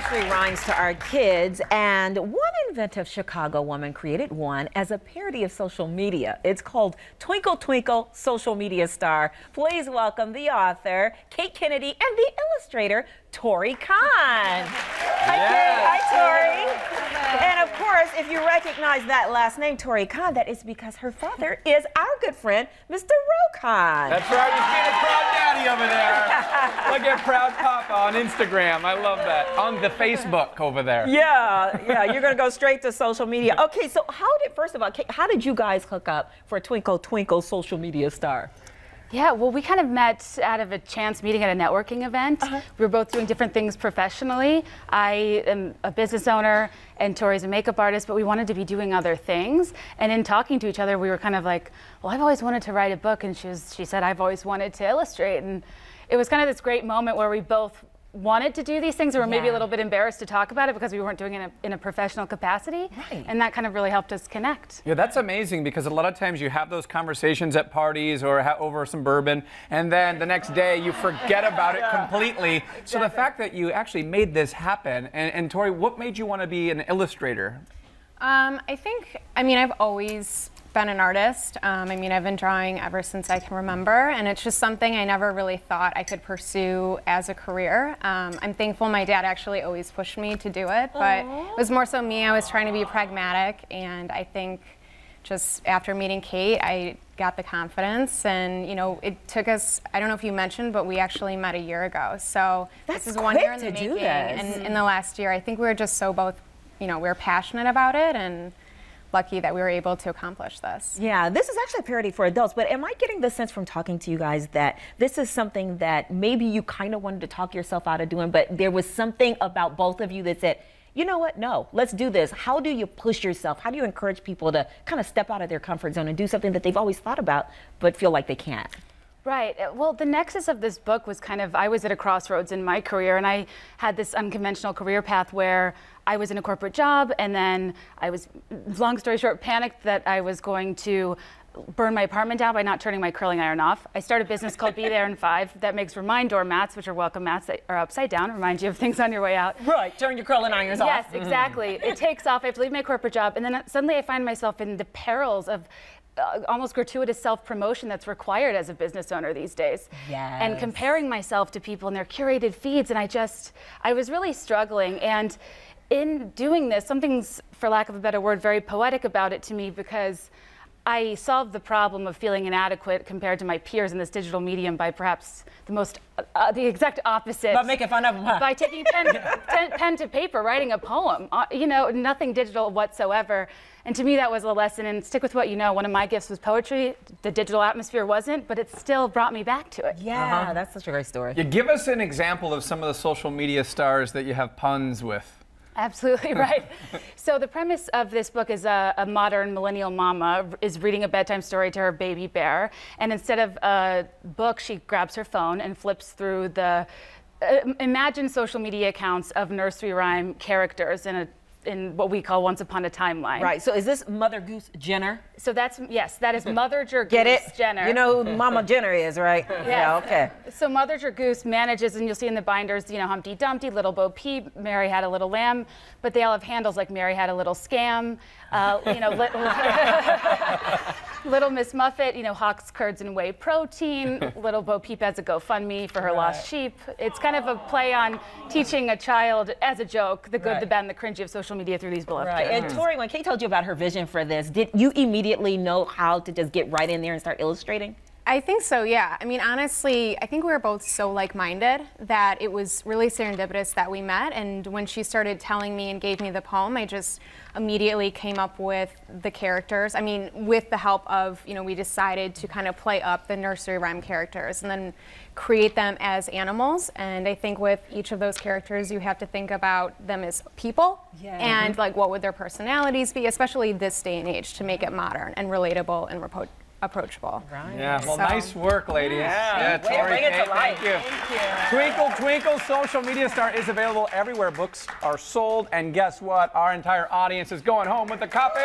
nursery rhymes to our kids, and one inventive Chicago woman created one as a parody of social media. It's called Twinkle Twinkle, Social Media Star. Please welcome the author, Kate Kennedy, and the illustrator, Tori Khan. Hi, Kate. Hi, Tori. And of course, if you recognize that last name, Tori Khan, that is because her father is our good friend, Mr. Khan. That's right, he's being a proud daddy over there. Look at Proud Papa on Instagram. I love that. On the Facebook over there. Yeah, you're going to go straight to social media. Okay, so first of all, Kate, how did you guys hook up for Twinkle Twinkle Social Media Star? Yeah, well, we kind of met out of a chance meeting at a networking event. We were both doing different things professionally. I am a business owner and Tori's a makeup artist, but we wanted to be doing other things. And in talking to each other, we were kind of like, well, I've always wanted to write a book, and she said, I've always wanted to illustrate. And it was kind of this great moment where we both wanted to do these things, or were maybe a little bit embarrassed to talk about it because we weren't doing it in a professional capacity. Right. And that kind of really helped us connect. Yeah, that's amazing, because a lot of times you have those conversations at parties or over some bourbon, and then the next day you forget about it completely. Exactly. So the fact that you actually made this happen, and Tori, what made you want to be an illustrator? I mean, I've always been an artist. I've been drawing ever since I can remember, and it's just something I never really thought I could pursue as a career. I'm thankful my dad actually always pushed me to do it, but it was more so me. I was trying to be pragmatic, and I think just after meeting Kate, I got the confidence, and it took us, I don't know if you mentioned, but we actually met a year ago. So this is 1 year in the making, and in the last year, I think we were just so both, we were passionate about it, and lucky that we were able to accomplish this. Yeah, this is actually a parody for adults, but am I getting the sense from talking to you guys that this is something that maybe you kind of wanted to talk yourself out of doing, but there was something about both of you that said, you know what, no, let's do this. How do you push yourself? How do you encourage people to kind of step out of their comfort zone and do something that they've always thought about but feel like they can't? Right. Well, the nexus of this book was kind of, I was at a crossroads in my career, and I had this unconventional career path where I was in a corporate job, and then I was, long story short, panicked that I was going to burn my apartment down by not turning my curling iron off. I started a business called Be There in 5 that makes remind door mats, which are welcome mats that are upside down, remind you of things on your way out. Right, turn your curling irons off. Yes, exactly. It takes off, I have to leave my corporate job, and then suddenly I find myself in the perils of almost gratuitous self-promotion that's required as a business owner these days. Yes. And comparing myself to people and their curated feeds, and I was really struggling. And in doing this, something's, for lack of a better word, very poetic about it to me, because I solved the problem of feeling inadequate compared to my peers in this digital medium by perhaps the exact opposite. By making fun of them, huh? By taking pen to paper, writing a poem. Nothing digital whatsoever. And to me, that was a lesson. And stick with what you know. One of my gifts was poetry. The digital atmosphere wasn't, but it still brought me back to it. Yeah, that's such a great story. Yeah, give us an example of some of the social media stars that you have puns with. Absolutely right. So the premise of this book is a modern millennial mama is reading a bedtime story to her baby bear, and instead of a book, she grabs her phone and flips through the imagined social media accounts of nursery rhyme characters in what we call Once Upon a Timeline. Right, so is this Mother Goose Jenner? So yes, that is Mother Goose Get it? Jenner. You know who Mama Jenner is, right? Yes. Yeah, okay. So Mother Goose manages, and you'll see in the binders, Humpty Dumpty, Little Bo Peep, Mary Had a Little Lamb, but they all have handles like Mary Had a Little Scam, Little Miss Muffet, Hawks, Curds, and Whey Protein. Little Bo Peep has a GoFundMe for her lost sheep. It's kind of a play on teaching a child, as a joke, the good, the bad, and the cringy of social media through these beloved characters. And Tori, when Kate told you about her vision for this, did you immediately know how to just get right in there and start illustrating? I think so, yeah. Honestly, I think we were both so like-minded that it was really serendipitous that we met. And when she started telling me and gave me the poem, I just immediately came up with the characters. With the help of, we decided to kind of play up the nursery rhyme characters and then create them as animals. And I think with each of those characters, you have to think about them as people and like what would their personalities be, especially this day and age, to make it modern and relatable and approachable. Right. Yeah, well, nice work, ladies. Yeah, Tori, bring it to life. thank you. Twinkle Twinkle Social Media Star is available everywhere books are sold. And guess what? Our entire audience is going home with a copy.